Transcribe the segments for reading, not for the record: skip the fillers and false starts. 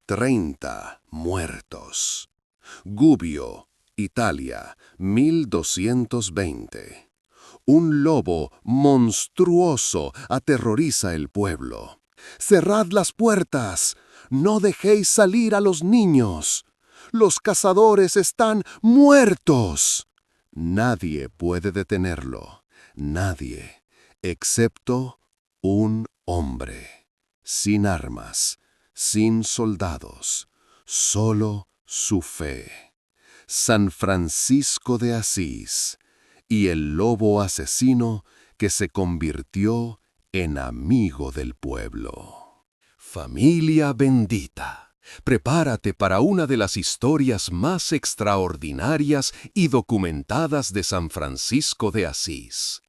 30 muertos. Gubbio, Italia, 1220. Un lobo monstruoso aterroriza el pueblo. ¡Cerrad las puertas! ¡No dejéis salir a los niños! ¡Los cazadores están muertos! Nadie puede detenerlo. Nadie, excepto un hombre. Sin armas, sin soldados, solo su fe. San Francisco de Asís y el lobo asesino que se convirtió en amigo del pueblo. Familia bendita, prepárate para una de las historias más extraordinarias y documentadas de San Francisco de Asís.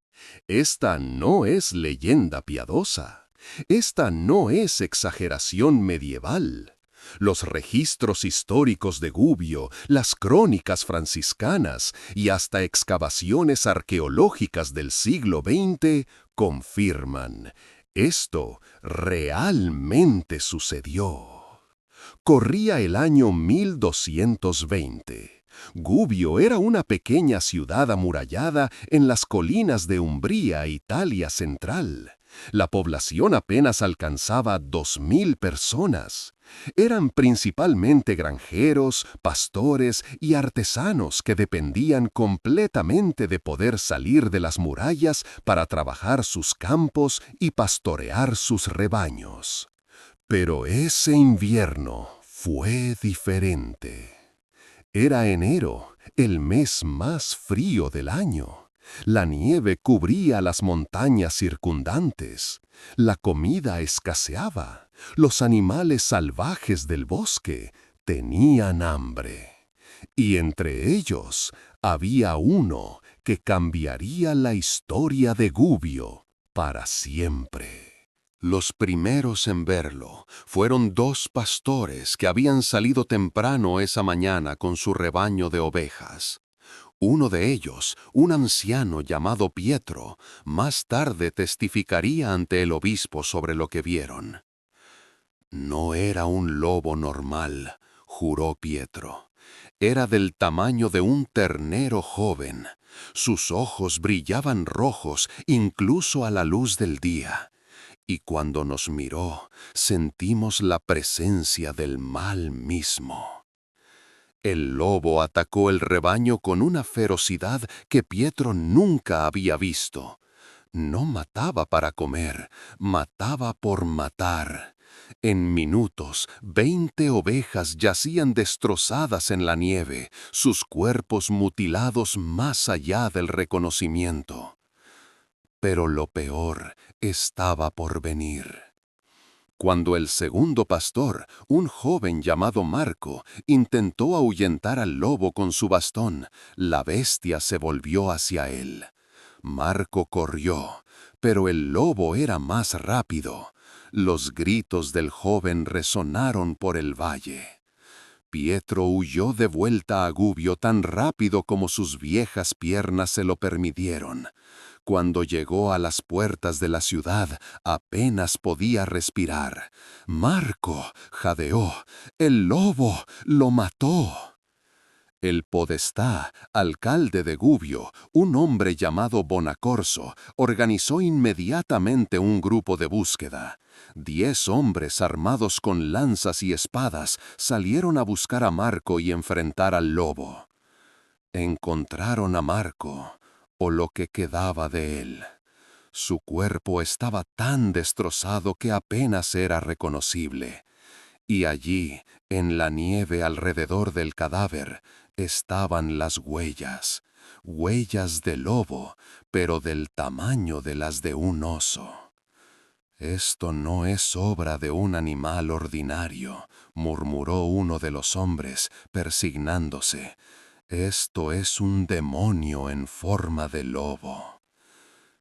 Esta no es leyenda piadosa. Esta no es exageración medieval. Los registros históricos de Gubbio, las crónicas franciscanas y hasta excavaciones arqueológicas del siglo XX confirman: esto realmente sucedió. Corría el año 1220. Gubbio era una pequeña ciudad amurallada en las colinas de Umbría, Italia central. La población apenas alcanzaba 2000 personas. Eran principalmente granjeros, pastores y artesanos que dependían completamente de poder salir de las murallas para trabajar sus campos y pastorear sus rebaños. Pero ese invierno fue diferente. Era enero, el mes más frío del año. La nieve cubría las montañas circundantes. La comida escaseaba. Los animales salvajes del bosque tenían hambre. Y entre ellos había uno que cambiaría la historia de Gubbio para siempre. Los primeros en verlo fueron dos pastores que habían salido temprano esa mañana con su rebaño de ovejas. Uno de ellos, un anciano llamado Pietro, más tarde testificaría ante el obispo sobre lo que vieron. No era un lobo normal, juró Pietro. Era del tamaño de un ternero joven. Sus ojos brillaban rojos incluso a la luz del día. Y cuando nos miró, sentimos la presencia del mal mismo. El lobo atacó el rebaño con una ferocidad que Pietro nunca había visto. No mataba para comer, mataba por matar. En minutos, 20 ovejas yacían destrozadas en la nieve, sus cuerpos mutilados más allá del reconocimiento. Pero lo peor estaba por venir. Cuando el segundo pastor, un joven llamado Marco, intentó ahuyentar al lobo con su bastón, la bestia se volvió hacia él. Marco corrió, pero el lobo era más rápido. Los gritos del joven resonaron por el valle. Pietro huyó de vuelta a Gubbio tan rápido como sus viejas piernas se lo permitieron. Cuando llegó a las puertas de la ciudad, apenas podía respirar. «Marco», jadeó, «el lobo lo mató». El podestá, alcalde de Gubbio, un hombre llamado Bonacorso, organizó inmediatamente un grupo de búsqueda. 10 hombres armados con lanzas y espadas salieron a buscar a Marco y enfrentar al lobo. Encontraron a Marco, o lo que quedaba de él. Su cuerpo estaba tan destrozado que apenas era reconocible. Y allí, en la nieve alrededor del cadáver, estaban las huellas. Huellas de lobo, pero del tamaño de las de un oso. «Esto no es obra de un animal ordinario», murmuró uno de los hombres, persignándose. «Esto es un demonio en forma de lobo».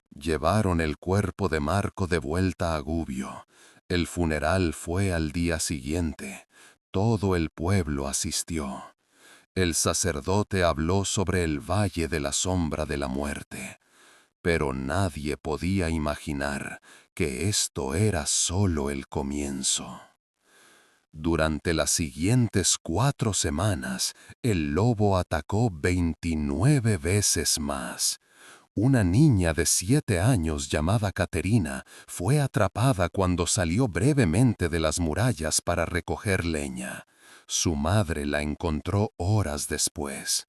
Llevaron el cuerpo de Marco de vuelta a Gubbio. El funeral fue al día siguiente. Todo el pueblo asistió. El sacerdote habló sobre el valle de la sombra de la muerte. Pero nadie podía imaginar que esto era solo el comienzo. Durante las siguientes 4 semanas, el lobo atacó 29 veces más. Una niña de 7 años llamada Caterina fue atrapada cuando salió brevemente de las murallas para recoger leña. Su madre la encontró horas después.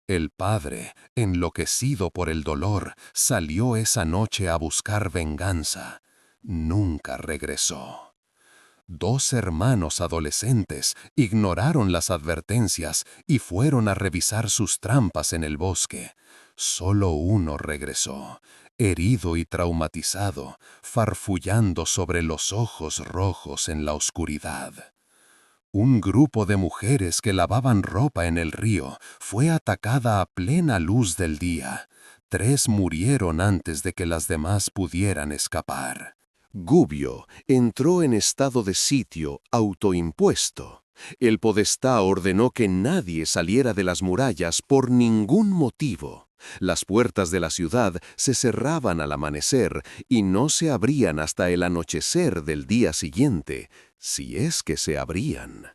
El padre, enloquecido por el dolor, salió esa noche a buscar venganza. Nunca regresó. 2 hermanos adolescentes ignoraron las advertencias y fueron a revisar sus trampas en el bosque. Solo uno regresó, herido y traumatizado, farfullando sobre los ojos rojos en la oscuridad. Un grupo de mujeres que lavaban ropa en el río fue atacada a plena luz del día. 3 murieron antes de que las demás pudieran escapar. Gubbio entró en estado de sitio autoimpuesto. El podestá ordenó que nadie saliera de las murallas por ningún motivo. Las puertas de la ciudad se cerraban al amanecer y no se abrían hasta el anochecer del día siguiente, si es que se abrían.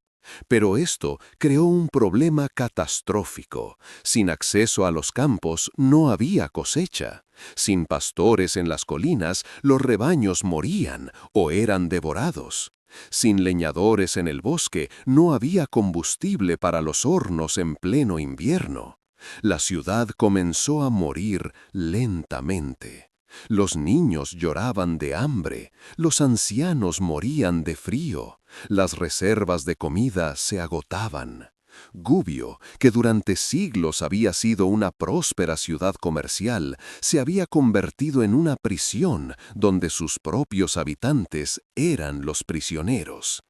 Pero esto creó un problema catastrófico. Sin acceso a los campos no había cosecha. Sin pastores en las colinas, los rebaños morían o eran devorados. Sin leñadores en el bosque, no había combustible para los hornos en pleno invierno. La ciudad comenzó a morir lentamente. Los niños lloraban de hambre, los ancianos morían de frío, las reservas de comida se agotaban. Gubbio, que durante siglos había sido una próspera ciudad comercial, se había convertido en una prisión donde sus propios habitantes eran los prisioneros.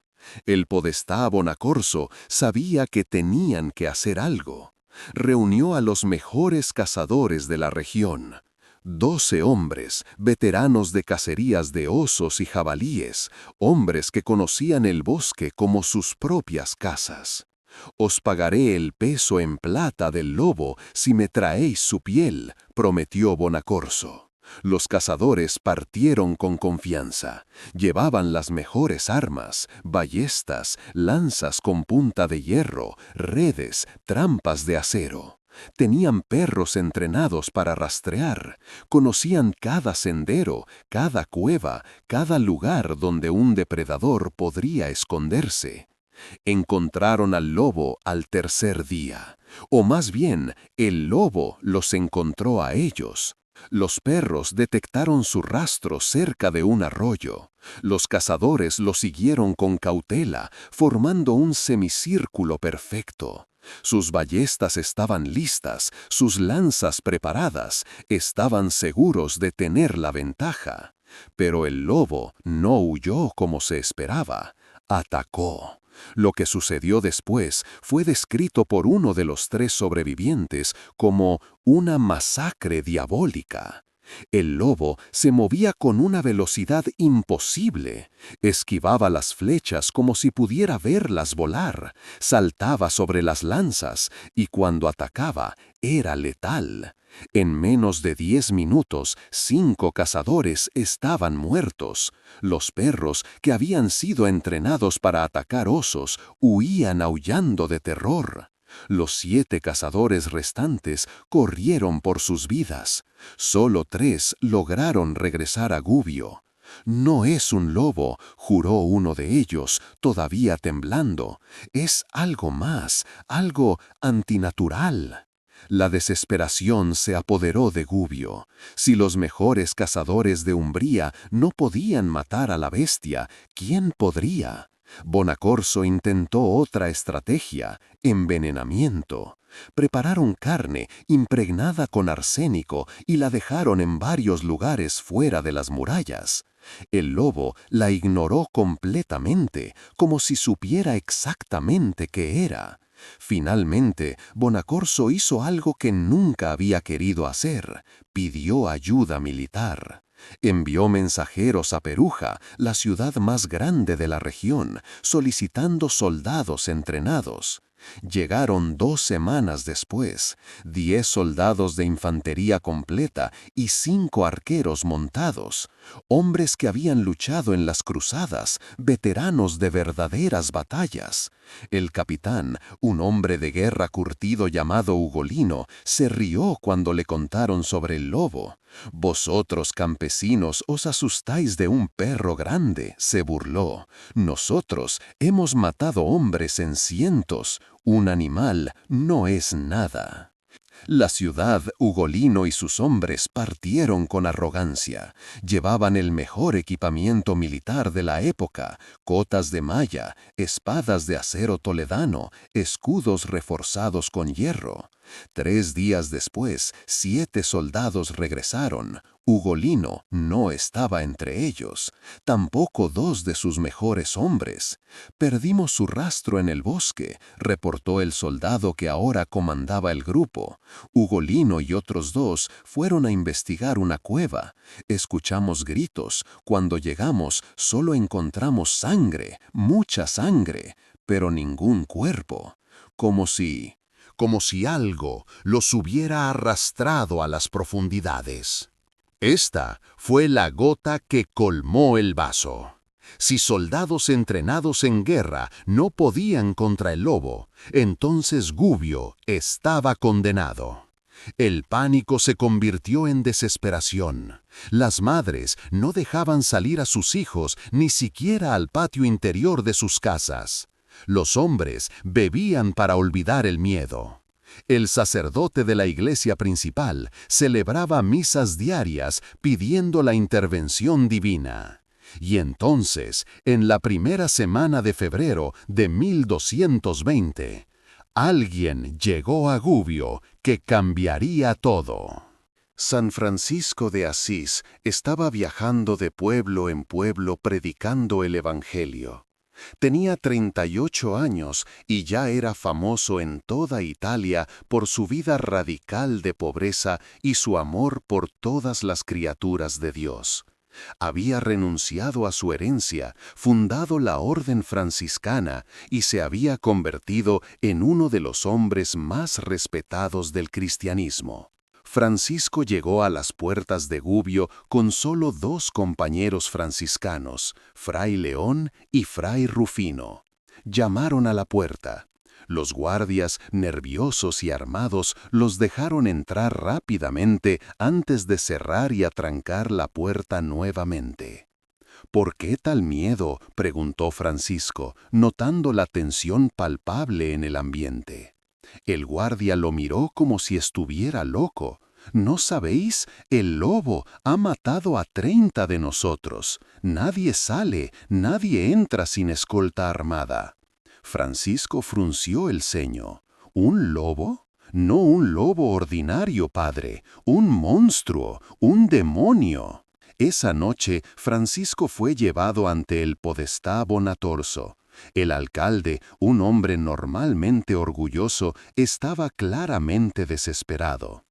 El podestá Bonacorso sabía que tenían que hacer algo. Reunió a los mejores cazadores de la región. 12 hombres, veteranos de cacerías de osos y jabalíes, hombres que conocían el bosque como sus propias casas. «Os pagaré el peso en plata del lobo si me traéis su piel», prometió Bonacorso. Los cazadores partieron con confianza. Llevaban las mejores armas, ballestas, lanzas con punta de hierro, redes, trampas de acero. Tenían perros entrenados para rastrear, conocían cada sendero, cada cueva, cada lugar donde un depredador podría esconderse. Encontraron al lobo al tercer día, o más bien, el lobo los encontró a ellos. Los perros detectaron su rastro cerca de un arroyo. Los cazadores lo siguieron con cautela, formando un semicírculo perfecto. Sus ballestas estaban listas, sus lanzas preparadas, estaban seguros de tener la ventaja. Pero el lobo no huyó como se esperaba, atacó. Lo que sucedió después fue descrito por uno de los 3 sobrevivientes como una masacre diabólica. El lobo se movía con una velocidad imposible, esquivaba las flechas como si pudiera verlas volar, saltaba sobre las lanzas y cuando atacaba era letal. En menos de 10 minutos, 5 cazadores estaban muertos. Los perros, que habían sido entrenados para atacar osos, huían aullando de terror. Los 7 cazadores restantes corrieron por sus vidas. Solo 3 lograron regresar a Gubbio. «No es un lobo», juró uno de ellos, todavía temblando. «Es algo más, algo antinatural». La desesperación se apoderó de Gubbio. Si los mejores cazadores de Umbría no podían matar a la bestia, ¿quién podría? Bonacorso intentó otra estrategia: envenenamiento. Prepararon carne impregnada con arsénico y la dejaron en varios lugares fuera de las murallas. El lobo la ignoró completamente, como si supiera exactamente qué era. Finalmente, Bonacorso hizo algo que nunca había querido hacer: pidió ayuda militar. Envió mensajeros a Perugia, la ciudad más grande de la región, solicitando soldados entrenados. Llegaron 2 semanas después, 10 soldados de infantería completa y 5 arqueros montados, hombres que habían luchado en las cruzadas, veteranos de verdaderas batallas. El capitán, un hombre de guerra curtido llamado Ugolino, se rió cuando le contaron sobre el lobo. «Vosotros, campesinos, os asustáis de un perro grande», se burló. «Nosotros hemos matado hombres en cientos. Un animal no es nada». La ciudad, Ugolino y sus hombres partieron con arrogancia. Llevaban el mejor equipamiento militar de la época: cotas de malla, espadas de acero toledano, escudos reforzados con hierro. 3 días después, 7 soldados regresaron. Ugolino no estaba entre ellos, tampoco 2 de sus mejores hombres. «Perdimos su rastro en el bosque», reportó el soldado que ahora comandaba el grupo. Ugolino y otros 2 fueron a investigar una cueva. «Escuchamos gritos. Cuando llegamos, solo encontramos sangre, mucha sangre, pero ningún cuerpo. Como si algo los hubiera arrastrado a las profundidades». Esta fue la gota que colmó el vaso. Si soldados entrenados en guerra no podían contra el lobo, entonces Gubbio estaba condenado. El pánico se convirtió en desesperación. Las madres no dejaban salir a sus hijos ni siquiera al patio interior de sus casas. Los hombres bebían para olvidar el miedo. El sacerdote de la iglesia principal celebraba misas diarias pidiendo la intervención divina. Y entonces, en la primera semana de febrero de 1220, alguien llegó a Gubbio que cambiaría todo. San Francisco de Asís estaba viajando de pueblo en pueblo predicando el Evangelio. Tenía 38 años y ya era famoso en toda Italia por su vida radical de pobreza y su amor por todas las criaturas de Dios. Había renunciado a su herencia, fundado la orden franciscana y se había convertido en uno de los hombres más respetados del cristianismo. Francisco llegó a las puertas de Gubbio con solo 2 compañeros franciscanos, Fray León y Fray Rufino. Llamaron a la puerta. Los guardias, nerviosos y armados, los dejaron entrar rápidamente antes de cerrar y atrancar la puerta nuevamente. «¿Por qué tal miedo?», preguntó Francisco, notando la tensión palpable en el ambiente. El guardia lo miró como si estuviera loco. «¿No sabéis? El lobo ha matado a 30 de nosotros. Nadie sale, nadie entra sin escolta armada». Francisco frunció el ceño. «¿Un lobo? No un lobo ordinario, padre, un monstruo, un demonio». Esa noche, Francisco fue llevado ante el podestá Bonatorso. El alcalde, un hombre normalmente orgulloso, estaba claramente desesperado.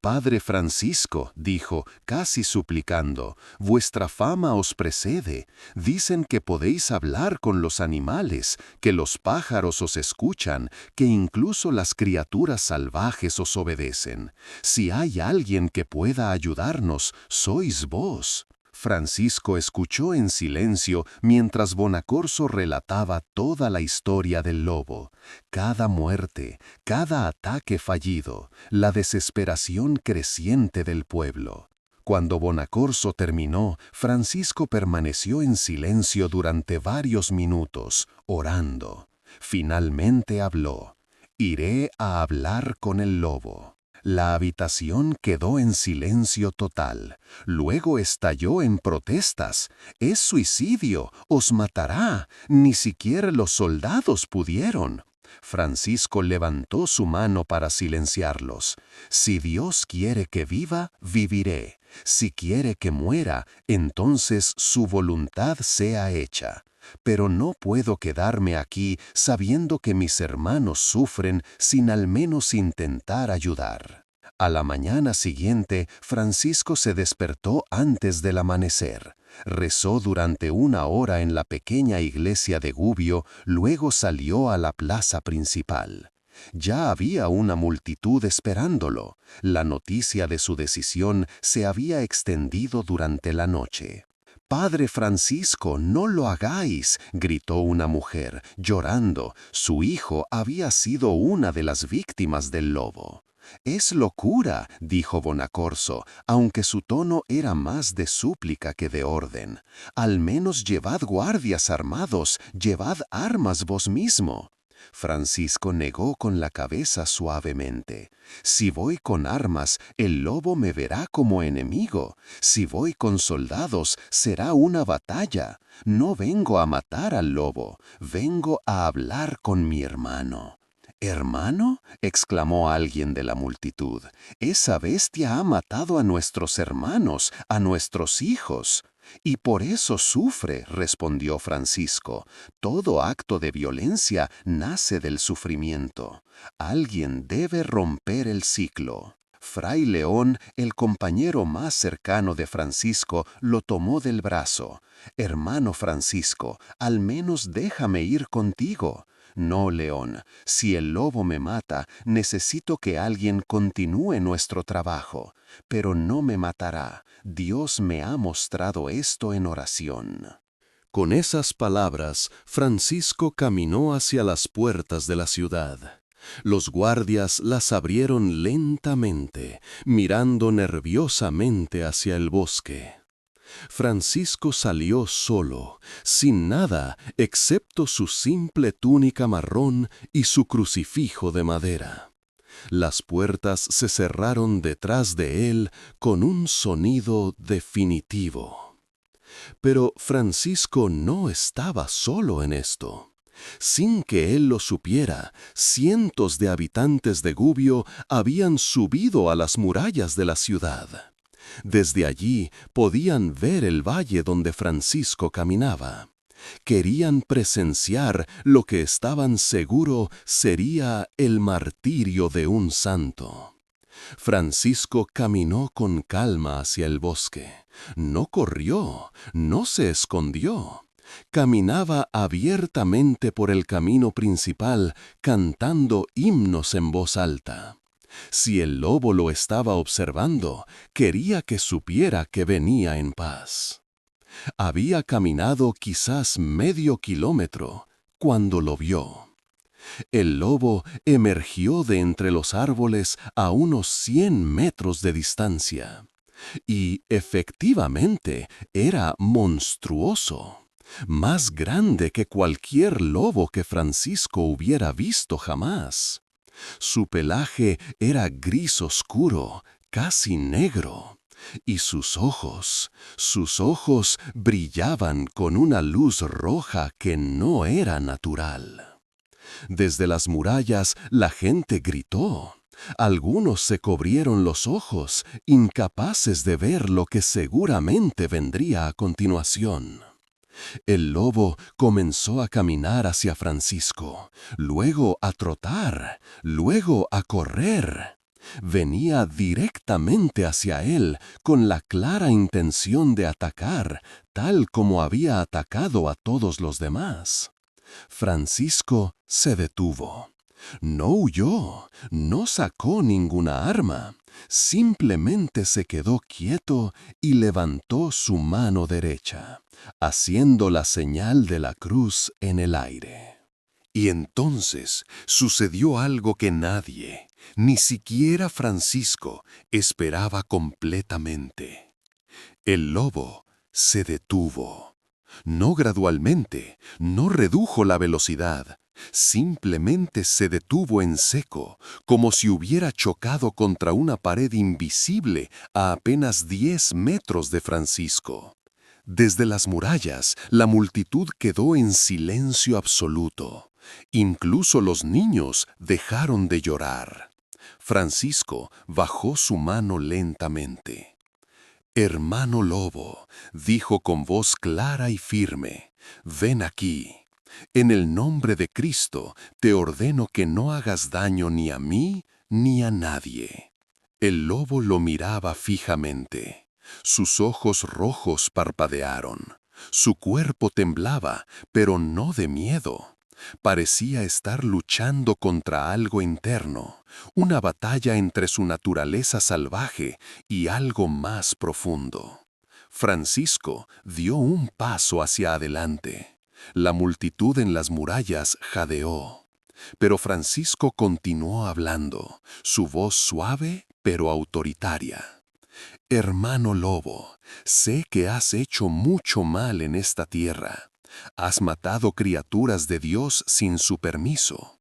«Padre Francisco», dijo, casi suplicando, «vuestra fama os precede. Dicen que podéis hablar con los animales, que los pájaros os escuchan, que incluso las criaturas salvajes os obedecen. Si hay alguien que pueda ayudarnos, sois vos». Francisco escuchó en silencio mientras Bonacorso relataba toda la historia del lobo, cada muerte, cada ataque fallido, la desesperación creciente del pueblo. Cuando Bonacorso terminó, Francisco permaneció en silencio durante varios minutos, orando. Finalmente habló: «Iré a hablar con el lobo». La habitación quedó en silencio total. Luego estalló en protestas. «Es suicidio, os matará. Ni siquiera los soldados pudieron». Francisco levantó su mano para silenciarlos. «Si Dios quiere que viva, viviré. Si quiere que muera, entonces su voluntad sea hecha. Pero no puedo quedarme aquí sabiendo que mis hermanos sufren sin al menos intentar ayudar». A la mañana siguiente, Francisco se despertó antes del amanecer. Rezó durante 1 hora en la pequeña iglesia de Gubbio, luego salió a la plaza principal. Ya había una multitud esperándolo. La noticia de su decisión se había extendido durante la noche. «Padre Francisco, no lo hagáis», gritó una mujer, llorando. Su hijo había sido una de las víctimas del lobo. «Es locura», dijo Bonaccorso, aunque su tono era más de súplica que de orden. «Al menos llevad guardias armados, llevad armas vos mismo». Francisco negó con la cabeza suavemente. «Si voy con armas, el lobo me verá como enemigo. Si voy con soldados, será una batalla. No vengo a matar al lobo, vengo a hablar con mi hermano». «¿Hermano?», exclamó alguien de la multitud. «Esa bestia ha matado a nuestros hermanos, a nuestros hijos». «Y por eso sufre», respondió Francisco. «Todo acto de violencia nace del sufrimiento. Alguien debe romper el ciclo». Fray León, el compañero más cercano de Francisco, lo tomó del brazo. «Hermano Francisco, al menos déjame ir contigo». «No, León, si el lobo me mata, necesito que alguien continúe nuestro trabajo. Pero no me matará. Dios me ha mostrado esto en oración». Con esas palabras, Francisco caminó hacia las puertas de la ciudad. Los guardias las abrieron lentamente, mirando nerviosamente hacia el bosque. Francisco salió solo, sin nada excepto su simple túnica marrón y su crucifijo de madera. Las puertas se cerraron detrás de él con un sonido definitivo. Pero Francisco no estaba solo en esto. Sin que él lo supiera, cientos de habitantes de Gubbio habían subido a las murallas de la ciudad. Desde allí podían ver el valle donde Francisco caminaba. Querían presenciar lo que estaban seguros sería el martirio de un santo. Francisco caminó con calma hacia el bosque. No corrió, no se escondió. Caminaba abiertamente por el camino principal, cantando himnos en voz alta. Si el lobo lo estaba observando, quería que supiera que venía en paz. Había caminado quizás medio kilómetro cuando lo vio. El lobo emergió de entre los árboles a unos 100 metros de distancia. Y efectivamente era monstruoso, más grande que cualquier lobo que Francisco hubiera visto jamás. Su pelaje era gris oscuro, casi negro, y sus ojos brillaban con una luz roja que no era natural. Desde las murallas la gente gritó. Algunos se cubrieron los ojos, incapaces de ver lo que seguramente vendría a continuación. El lobo comenzó a caminar hacia Francisco, luego a trotar, luego a correr. Venía directamente hacia él con la clara intención de atacar, tal como había atacado a todos los demás. Francisco se detuvo. No huyó, no sacó ninguna arma, simplemente se quedó quieto y levantó su mano derecha, haciendo la señal de la cruz en el aire. Y entonces sucedió algo que nadie, ni siquiera Francisco, esperaba completamente. El lobo se detuvo. No gradualmente, no redujo la velocidad. Simplemente se detuvo en seco, como si hubiera chocado contra una pared invisible a apenas 10 metros de Francisco. Desde las murallas, la multitud quedó en silencio absoluto. Incluso los niños dejaron de llorar. Francisco bajó su mano lentamente. «Hermano lobo», dijo con voz clara y firme, «ven aquí. En el nombre de Cristo te ordeno que no hagas daño ni a mí ni a nadie». El lobo lo miraba fijamente. Sus ojos rojos parpadearon. Su cuerpo temblaba, pero no de miedo. Parecía estar luchando contra algo interno, una batalla entre su naturaleza salvaje y algo más profundo. Francisco dio un paso hacia adelante. La multitud en las murallas jadeó. Pero Francisco continuó hablando, su voz suave pero autoritaria. Hermano lobo, sé que has hecho mucho mal en esta tierra. Has matado criaturas de Dios sin su permiso.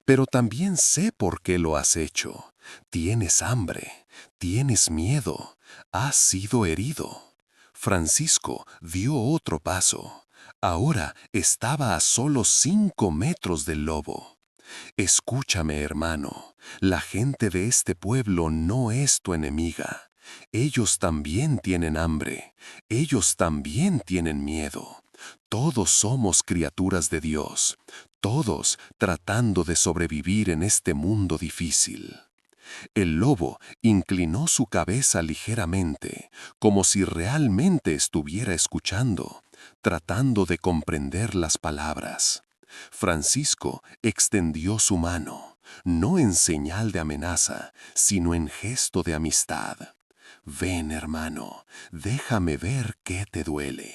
Pero también sé por qué lo has hecho. Tienes hambre, tienes miedo, has sido herido. Francisco dio otro paso. Ahora estaba a solo 5 metros del lobo. Escúchame, hermano, la gente de este pueblo no es tu enemiga. Ellos también tienen hambre, ellos también tienen miedo. Todos somos criaturas de Dios, todos tratando de sobrevivir en este mundo difícil. El lobo inclinó su cabeza ligeramente, como si realmente estuviera escuchando, tratando de comprender las palabras. Francisco extendió su mano, no en señal de amenaza, sino en gesto de amistad. Ven, hermano, déjame ver qué te duele.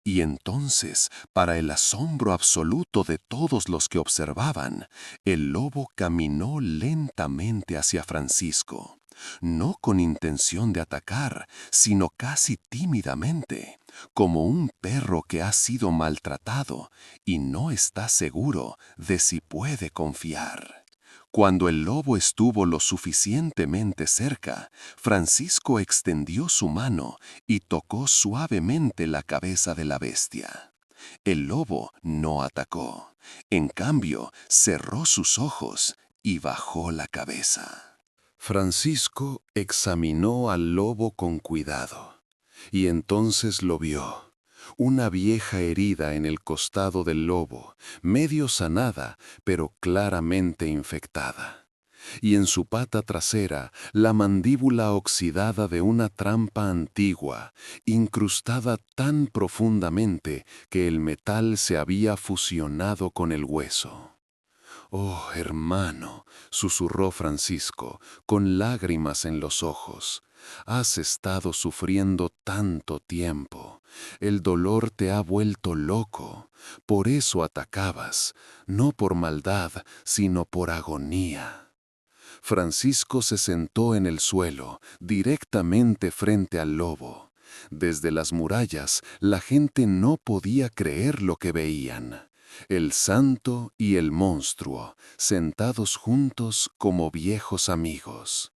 Y entonces, para el asombro absoluto de todos los que observaban, el lobo caminó lentamente hacia Francisco, no con intención de atacar, sino casi tímidamente, como un perro que ha sido maltratado y no está seguro de si puede confiar. Cuando el lobo estuvo lo suficientemente cerca, Francisco extendió su mano y tocó suavemente la cabeza de la bestia. El lobo no atacó. En cambio, cerró sus ojos y bajó la cabeza. Francisco examinó al lobo con cuidado, y entonces lo vio. Una vieja herida en el costado del lobo, medio sanada, pero claramente infectada. Y en su pata trasera, la mandíbula oxidada de una trampa antigua, incrustada tan profundamente que el metal se había fusionado con el hueso. «Oh, hermano», susurró Francisco, con lágrimas en los ojos, «has estado sufriendo tanto tiempo. El dolor te ha vuelto loco. Por eso atacabas, no por maldad, sino por agonía». Francisco se sentó en el suelo, directamente frente al lobo. Desde las murallas, la gente no podía creer lo que veían. El santo y el monstruo, sentados juntos como viejos amigos.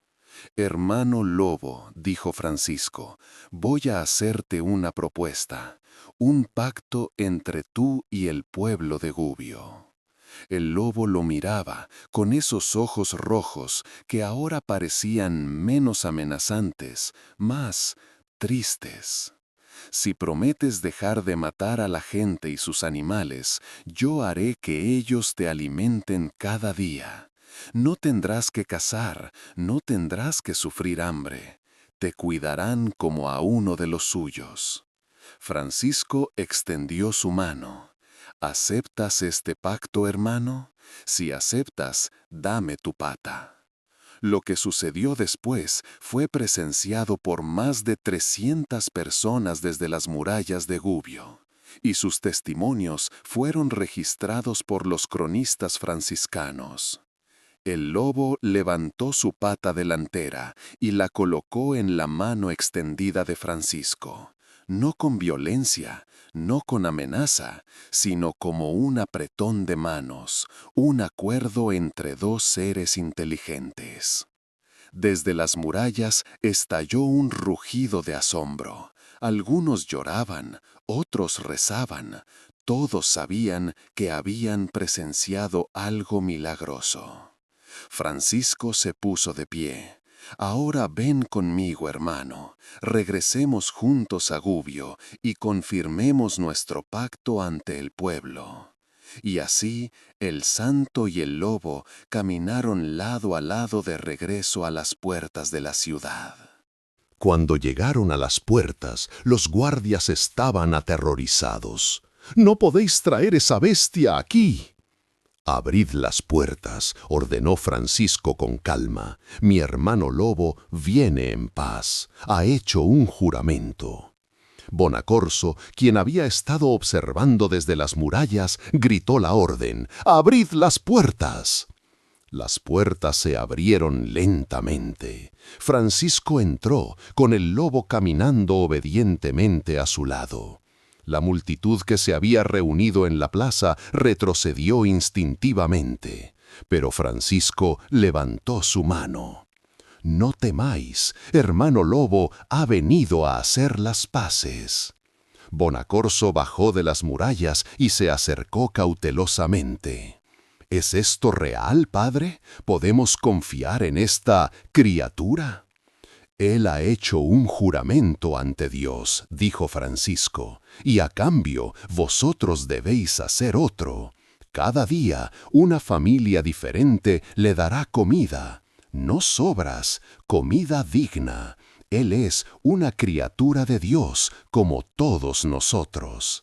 «Hermano lobo», dijo Francisco, «voy a hacerte una propuesta, un pacto entre tú y el pueblo de Gubbio». El lobo lo miraba con esos ojos rojos que ahora parecían menos amenazantes, más tristes. «Si prometes dejar de matar a la gente y sus animales, yo haré que ellos te alimenten cada día. No tendrás que cazar, no tendrás que sufrir hambre. Te cuidarán como a uno de los suyos». Francisco extendió su mano. «¿Aceptas este pacto, hermano? Si aceptas, dame tu pata». Lo que sucedió después fue presenciado por más de 300 personas desde las murallas de Gubbio, y sus testimonios fueron registrados por los cronistas franciscanos. El lobo levantó su pata delantera y la colocó en la mano extendida de Francisco, no con violencia, no con amenaza, sino como un apretón de manos, un acuerdo entre dos seres inteligentes. Desde las murallas estalló un rugido de asombro. Algunos lloraban, otros rezaban. Todos sabían que habían presenciado algo milagroso. Francisco se puso de pie. «Ahora ven conmigo, hermano. Regresemos juntos a Gubbio y confirmemos nuestro pacto ante el pueblo». Y así el santo y el lobo caminaron lado a lado de regreso a las puertas de la ciudad. Cuando llegaron a las puertas, los guardias estaban aterrorizados. «¡No podéis traer esa bestia aquí!». «Abrid las puertas», ordenó Francisco con calma. «Mi hermano lobo viene en paz. Ha hecho un juramento». Bonacorso, quien había estado observando desde las murallas, gritó la orden: «¡Abrid las puertas!». Las puertas se abrieron lentamente. Francisco entró, con el lobo caminando obedientemente a su lado. La multitud que se había reunido en la plaza retrocedió instintivamente, pero Francisco levantó su mano. «No temáis, hermano lobo ha venido a hacer las paces». Bonacorso bajó de las murallas y se acercó cautelosamente. «¿Es esto real, padre? ¿Podemos confiar en esta criatura?». «Él ha hecho un juramento ante Dios», dijo Francisco, «y a cambio vosotros debéis hacer otro. Cada día una familia diferente le dará comida, no sobras, comida digna. Él es una criatura de Dios como todos nosotros».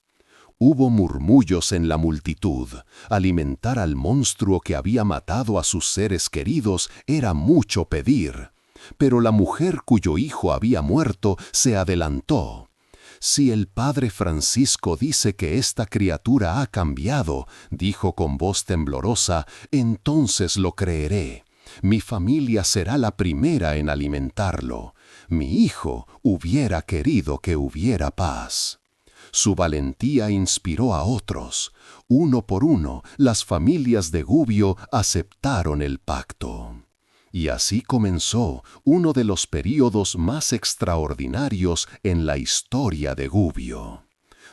Hubo murmullos en la multitud. Alimentar al monstruo que había matado a sus seres queridos era mucho pedir. Pero la mujer cuyo hijo había muerto se adelantó. «Si el padre Francisco dice que esta criatura ha cambiado», dijo con voz temblorosa, «entonces lo creeré. Mi familia será la primera en alimentarlo. Mi hijo hubiera querido que hubiera paz». Su valentía inspiró a otros. Uno por uno, las familias de Gubbio aceptaron el pacto. Y así comenzó uno de los períodos más extraordinarios en la historia de Gubbio.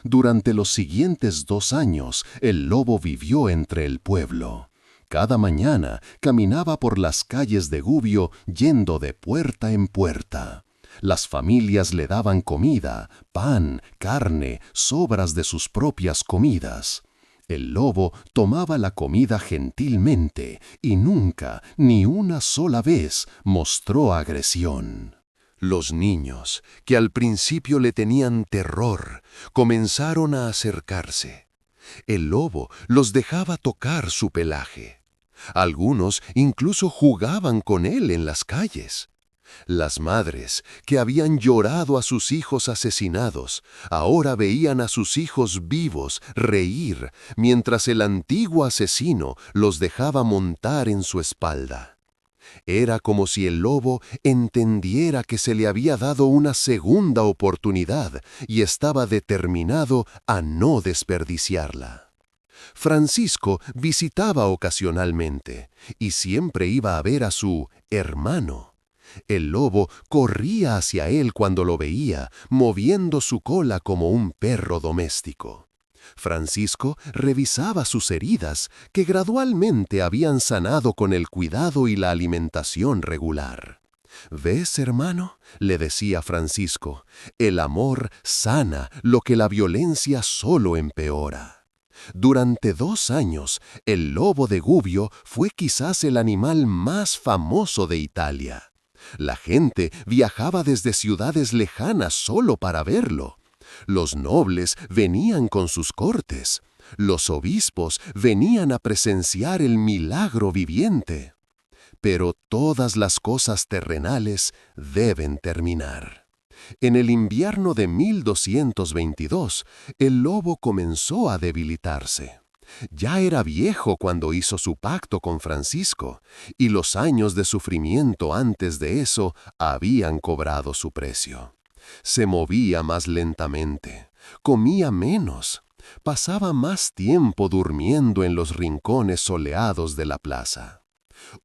Durante los siguientes 2 años, el lobo vivió entre el pueblo. Cada mañana caminaba por las calles de Gubbio yendo de puerta en puerta. Las familias le daban comida, pan, carne, sobras de sus propias comidas. El lobo tomaba la comida gentilmente y nunca, ni una sola vez, mostró agresión. Los niños, que al principio le tenían terror, comenzaron a acercarse. El lobo los dejaba tocar su pelaje. Algunos incluso jugaban con él en las calles. Las madres, que habían llorado a sus hijos asesinados, ahora veían a sus hijos vivos reír mientras el antiguo asesino los dejaba montar en su espalda. Era como si el lobo entendiera que se le había dado una segunda oportunidad y estaba determinado a no desperdiciarla. Francisco visitaba ocasionalmente y siempre iba a ver a su hermano. El lobo corría hacia él cuando lo veía, moviendo su cola como un perro doméstico. Francisco revisaba sus heridas, que gradualmente habían sanado con el cuidado y la alimentación regular. «¿Ves, hermano?», le decía Francisco, «el amor sana lo que la violencia solo empeora». Durante 2 años, el lobo de Gubbio fue quizás el animal más famoso de Italia. La gente viajaba desde ciudades lejanas solo para verlo. Los nobles venían con sus cortes. Los obispos venían a presenciar el milagro viviente. Pero todas las cosas terrenales deben terminar. En el invierno de 1222, el lobo comenzó a debilitarse. Ya era viejo cuando hizo su pacto con Francisco, y los años de sufrimiento antes de eso habían cobrado su precio. Se movía más lentamente, comía menos, pasaba más tiempo durmiendo en los rincones soleados de la plaza.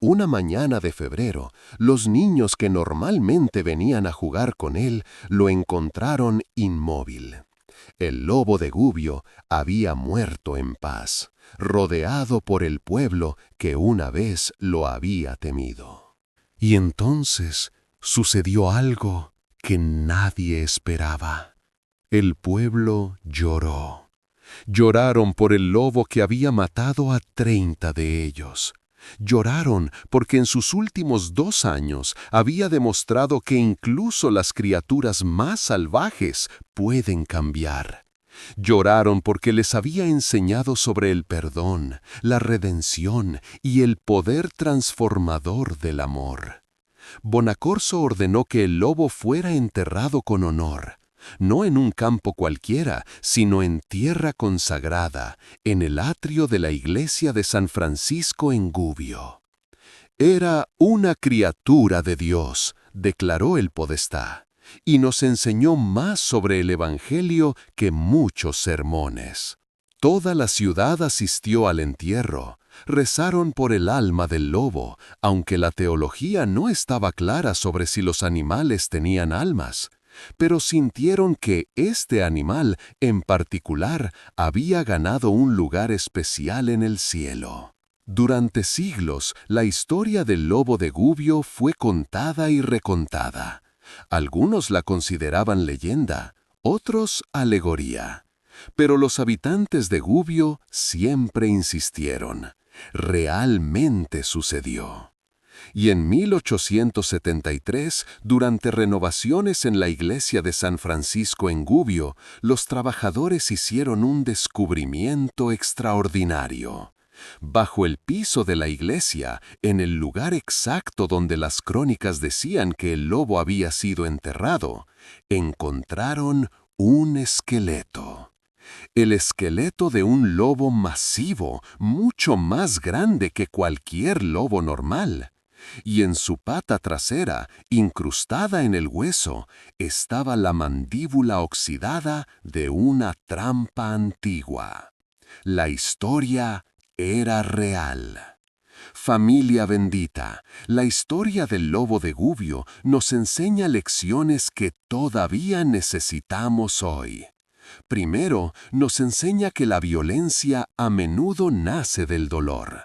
Una mañana de febrero, los niños que normalmente venían a jugar con él lo encontraron inmóvil. El lobo de Gubbio había muerto en paz, rodeado por el pueblo que una vez lo había temido. Y entonces sucedió algo que nadie esperaba. El pueblo lloró. Lloraron por el lobo que había matado a 30 de ellos. Lloraron porque en sus últimos 2 años había demostrado que incluso las criaturas más salvajes pueden cambiar. Lloraron porque les había enseñado sobre el perdón, la redención y el poder transformador del amor. Bonacorso ordenó que el lobo fuera enterrado con honor, no en un campo cualquiera, sino en tierra consagrada, en el atrio de la iglesia de San Francisco en Gubbio. Era una criatura de Dios, declaró el podestá, y nos enseñó más sobre el Evangelio que muchos sermones. Toda la ciudad asistió al entierro. Rezaron por el alma del lobo, aunque la teología no estaba clara sobre si los animales tenían almas, pero sintieron que este animal, en particular, había ganado un lugar especial en el cielo. Durante siglos, la historia del lobo de Gubbio fue contada y recontada. Algunos la consideraban leyenda, otros alegoría. Pero los habitantes de Gubbio siempre insistieron. Realmente sucedió. Y en 1873, durante renovaciones en la iglesia de San Francisco en Gubbio, los trabajadores hicieron un descubrimiento extraordinario. Bajo el piso de la iglesia, en el lugar exacto donde las crónicas decían que el lobo había sido enterrado, encontraron un esqueleto. El esqueleto de un lobo masivo, mucho más grande que cualquier lobo normal. Y en su pata trasera, incrustada en el hueso, estaba la mandíbula oxidada de una trampa antigua. La historia era real. Familia bendita, la historia del lobo de Gubbio nos enseña lecciones que todavía necesitamos hoy. Primero, nos enseña que la violencia a menudo nace del dolor.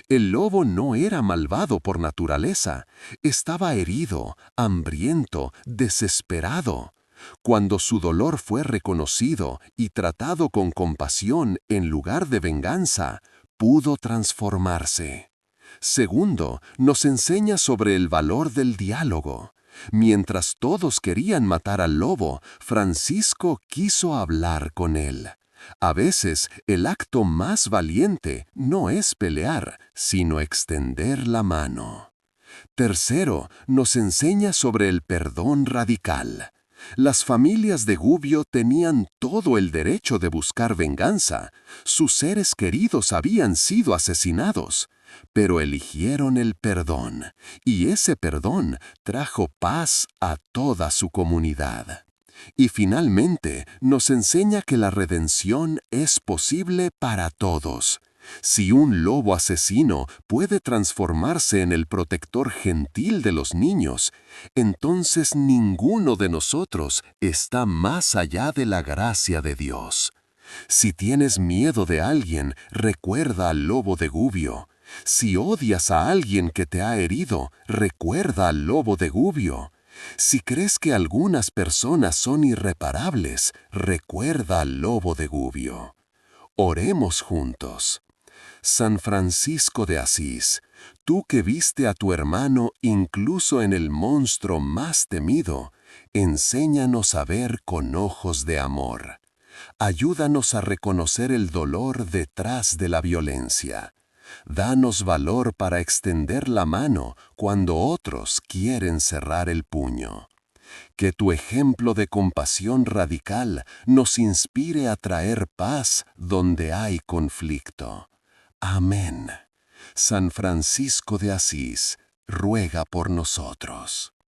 El lobo no era malvado por naturaleza, estaba herido, hambriento, desesperado. Cuando su dolor fue reconocido y tratado con compasión en lugar de venganza, pudo transformarse. Segundo, nos enseña sobre el valor del diálogo. Mientras todos querían matar al lobo, Francisco quiso hablar con él. A veces, el acto más valiente no es pelear, sino extender la mano. Tercero, nos enseña sobre el perdón radical. Las familias de Gubbio tenían todo el derecho de buscar venganza. Sus seres queridos habían sido asesinados, pero eligieron el perdón, y ese perdón trajo paz a toda su comunidad. Y finalmente nos enseña que la redención es posible para todos. Si un lobo asesino puede transformarse en el protector gentil de los niños, entonces ninguno de nosotros está más allá de la gracia de Dios. Si tienes miedo de alguien, recuerda al lobo de Gubbio. Si odias a alguien que te ha herido, recuerda al lobo de Gubbio. Si crees que algunas personas son irreparables, recuerda al lobo de Gubbio. Oremos juntos. San Francisco de Asís, tú que viste a tu hermano incluso en el monstruo más temido, enséñanos a ver con ojos de amor. Ayúdanos a reconocer el dolor detrás de la violencia. Danos valor para extender la mano cuando otros quieren cerrar el puño. Que tu ejemplo de compasión radical nos inspire a traer paz donde hay conflicto. Amén. San Francisco de Asís, ruega por nosotros.